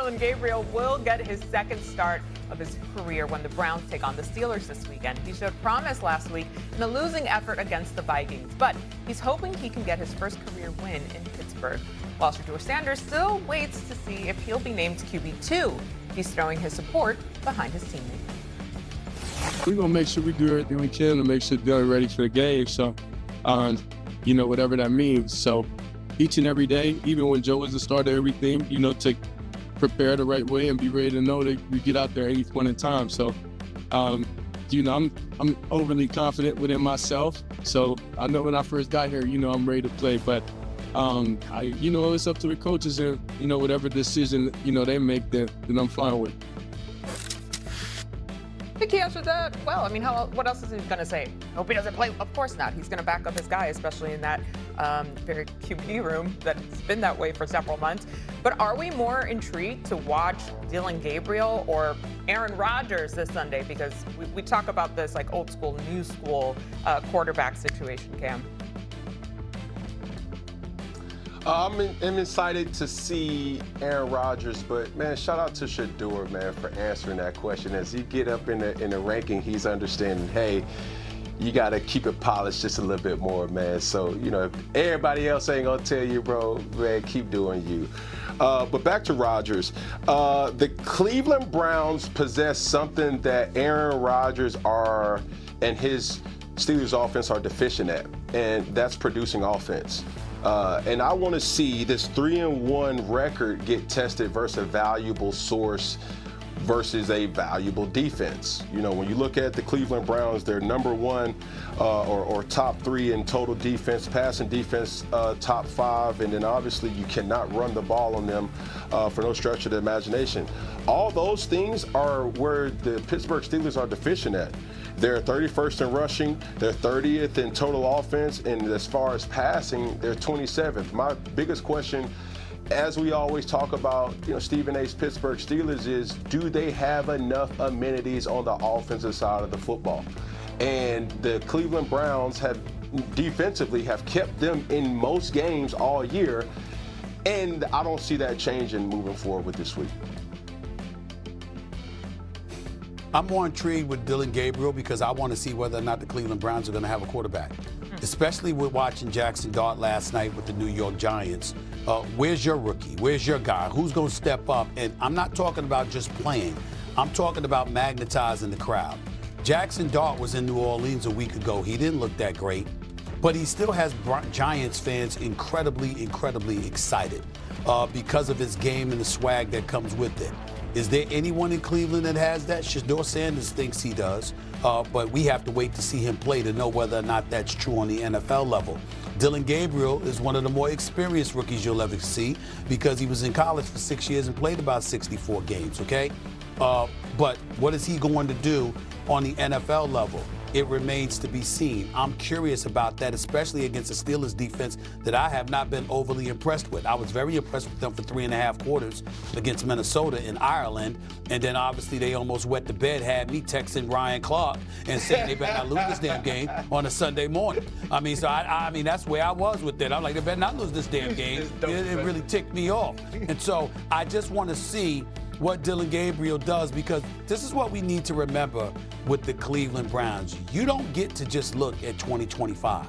Dillon Gabriel will get his second start of his career when the Browns take on the Steelers this weekend. He showed promise last week in a losing effort against the Vikings, but he's hoping he can get his first career win in Pittsburgh. While Shedeur Sanders still waits to see if he'll be named QB2. He's throwing his support behind his teammate. We're going to make sure we do everything we can to make sure they're ready for the game. So, whatever that means. So each and every day, even when Joe is the starter, everything, to prepare the right way and be ready to know that we get out there at any point in time. So, I'm overly confident within myself. So I know when I first got here, I'm ready to play. But, it's up to the coaches and, whatever decision, they make that I'm fine with. I think he answered that well. What else is he going to say? Hope he doesn't play. Of course not. He's going to back up his guy, especially in that very QB room that's been that way for several months. But are we more intrigued to watch Dillon Gabriel or Aaron Rodgers this Sunday? Because we talk about this like old school, new school quarterback situation, Cam. I'm excited to see Aaron Rodgers, but, man, shout out to Shedeur, man, for answering that question. As he get up in the ranking, he's understanding, hey, you got to keep it polished just a little bit more, man. So, if everybody else ain't going to tell you, bro, man, keep doing you. But back to Rodgers. The Cleveland Browns possess something that Aaron Rodgers and his Steelers offense are deficient at, and that's producing offense. And I want to see this 3-1 record get tested versus a valuable source versus a valuable defense. When you look at the Cleveland Browns, they're number one or top 3 in total defense, passing defense top 5, and then obviously you cannot run the ball on them for no stretch of the imagination. All those things are where the Pittsburgh Steelers are deficient at. They're 31st in rushing, they're 30th in total offense, and as far as passing, they're 27th. My biggest question, as we always talk about, Stephen A's Pittsburgh Steelers, is do they have enough amenities on the offensive side of the football? And the Cleveland Browns have defensively kept them in most games all year, and I don't see that changing moving forward with this week. I'm more intrigued with Dillon Gabriel because I want to see whether or not the Cleveland Browns are going to have a quarterback, especially with watching Jackson Dart last night with the New York Giants. Where's your rookie? Where's your guy? Who's going to step up? And I'm not talking about just playing. I'm talking about magnetizing the crowd. Jackson Dart was in New Orleans a week ago. He didn't look that great, but he still has Giants fans incredibly, incredibly excited because of his game and the swag that comes with it. Is there anyone in Cleveland that has that? Shedeur Sanders thinks he does, but we have to wait to see him play to know whether or not that's true on the NFL level. Dillon Gabriel is one of the more experienced rookies you'll ever see because he was in college for 6 years and played about 64 games, okay? But what is he going to do on the NFL level? It remains to be seen. I'm curious about that, especially against the Steelers defense that I have not been overly impressed with. I was very impressed with them for 3.5 quarters against Minnesota in Ireland. And then obviously they almost wet the bed, had me texting Ryan Clark and saying they better not lose this damn game on a Sunday morning. So that's where I was with that. I'm like, they better not lose this damn game. It really ticked me off. And so I just want to see what Dillon Gabriel does, because this is what we need to remember with the Cleveland Browns. You don't get to just look at 2025.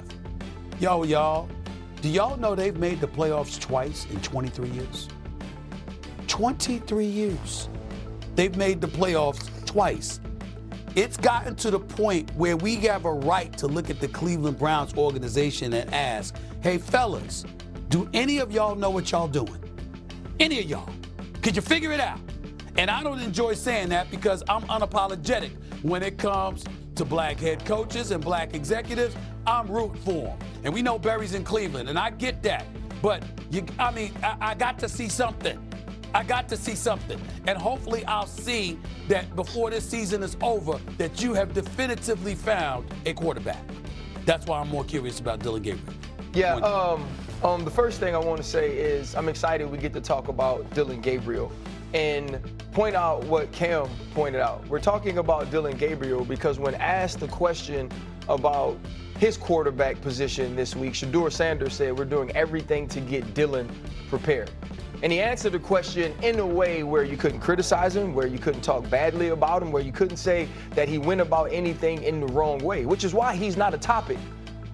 Y'all, do y'all know they've made the playoffs twice in 23 years? 23 years. They've made the playoffs twice. It's gotten to the point where we have a right to look at the Cleveland Browns organization and ask, hey, fellas, do any of y'all know what y'all doing? Any of y'all? Could you figure it out? And I don't enjoy saying that because I'm unapologetic when it comes to black head coaches and black executives. I'm rooting for them. And we know Barry's in Cleveland, and I get that. But, I got to see something. I got to see something. And hopefully I'll see that before this season is over that you have definitively found a quarterback. That's why I'm more curious about Dillon Gabriel. Yeah, the first thing I want to say is I'm excited we get to talk about Dillon Gabriel and point out what Cam pointed out. We're talking about Dillon Gabriel because when asked the question about his quarterback position this week, Shedeur Sanders said we're doing everything to get Dillon prepared. And he answered the question in a way where you couldn't criticize him, where you couldn't talk badly about him, where you couldn't say that he went about anything in the wrong way, which is why he's not a topic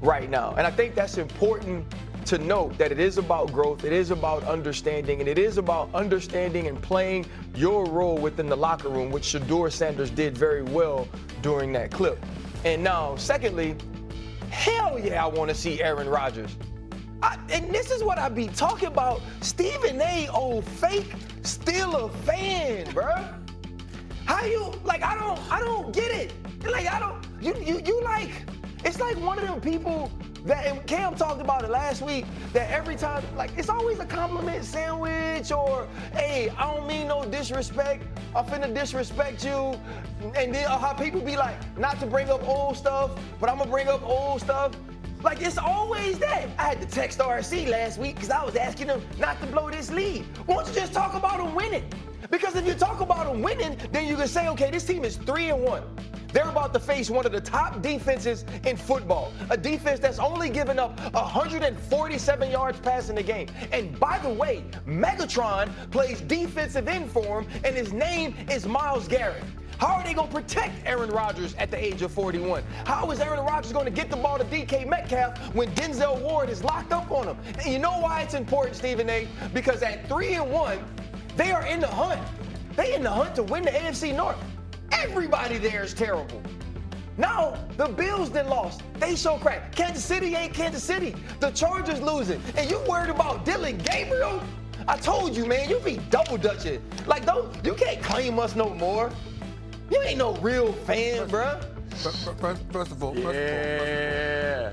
right now. And I think that's important to note, that it is about growth, it is about understanding, and it is about understanding and playing your role within the locker room, which Shedeur Sanders did very well during that clip. And now, secondly, hell yeah, I want to see Aaron Rodgers. And this is what I be talking about. Stephen A, old fake Steeler fan, bruh. How you, like, I don't get it. Like, you like, it's like one of them people that, and Cam talked about it last week, that every time, like, it's always a compliment sandwich, or, hey, I don't mean no disrespect, I'm finna disrespect you. And then how people be like, not to bring up old stuff, but I'm gonna bring up old stuff. Like, it's always that. I had to text RC last week because I was asking him not to blow this lead. Why don't you just talk about him winning? Because if you talk about him winning, then you can say, okay, this team is 3-1. They're about to face one of the top defenses in football, a defense that's only given up 147 yards passing the game. And by the way, Megatron plays defensive end for him, and his name is Myles Garrett. How are they going to protect Aaron Rodgers at the age of 41? How is Aaron Rodgers going to get the ball to DK Metcalf when Denzel Ward is locked up on him? And you know why it's important, Stephen A? Because at 3-1, they are in the hunt. They in the hunt to win the AFC North. Everybody there is terrible. Now, the Bills then lost. They show crack. Kansas City ain't Kansas City. The Chargers losing. And you worried about Dylan Gabriel? I told you, man, you be double dutching. Like, you can't claim us no more. You ain't no real fan, bruh. First of all, Yeah.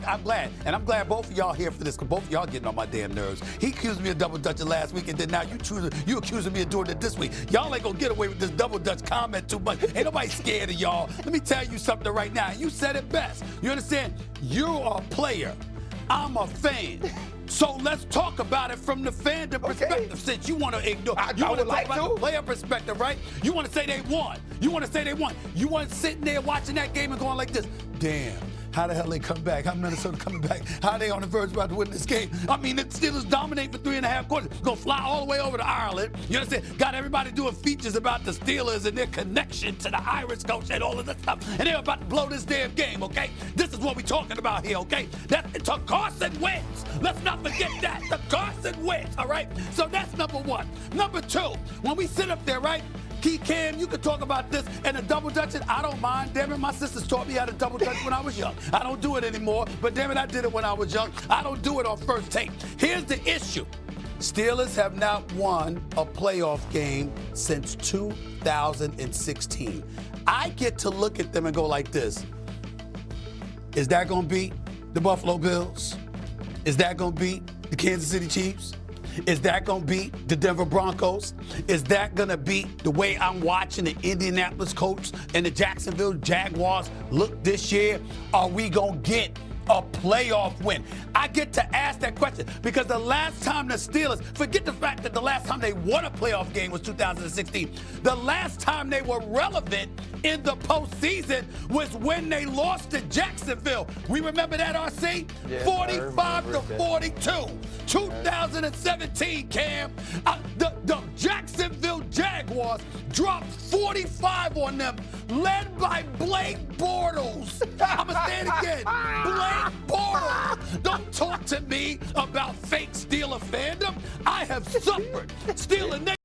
I'm glad. And I'm glad both of y'all here for this, because both of y'all getting on my damn nerves. He accused me of double dutching last week, and then now you accusing me of doing it this week. Y'all ain't gonna get away with this double dutch comment too much. Ain't nobody scared of y'all. Let me tell you something right now. You said it best. You understand? You're a player. I'm a fan. So let's talk about it from the fandom perspective, since you want to ignore. You want to talk about the player perspective, right? You want to say they won. You want to say they won. You weren't sitting there watching that game and going like this, damn. How the hell they come back? How Minnesota coming back? How are they on the verge about to win this game? I mean, the Steelers dominate for 3.5 quarters. Gonna fly all the way over to Ireland. You understand? Got everybody doing features about the Steelers and their connection to the Irish coach and all of this stuff. And they're about to blow this damn game, okay? This is what we're talking about here, okay? That's Carson wins. Let's not forget that. The Carson wins, all right? So that's number one. Number two, when we sit up there, right? Cam, you can talk about this and the double dutching. I don't mind. Damn it, my sisters taught me how to double dutch when I was young. I don't do it anymore, but damn it, I did it when I was young. I don't do it on first take. Here's the issue. Steelers have not won a playoff game since 2016. I get to look at them and go like this. Is that going to beat the Buffalo Bills? Is that going to beat the Kansas City Chiefs? Is that going to beat the Denver Broncos? Is that going to beat the way I'm watching the Indianapolis Colts and the Jacksonville Jaguars look this year? Are we going to get a playoff win? I get to ask that question because the last time the Steelers, forget the fact that the last time they won a playoff game was 2016. The last time they were relevant in the postseason was when they lost to Jacksonville. We remember that, RC? Yes, 45-42. 2017, Cam. The Jacksonville Jaguars dropped 45 on them, led by Blake Bortles. I'm going to say it again. Blake Bortles. Don't talk to me about fake Steeler fandom. I have suffered. Steeler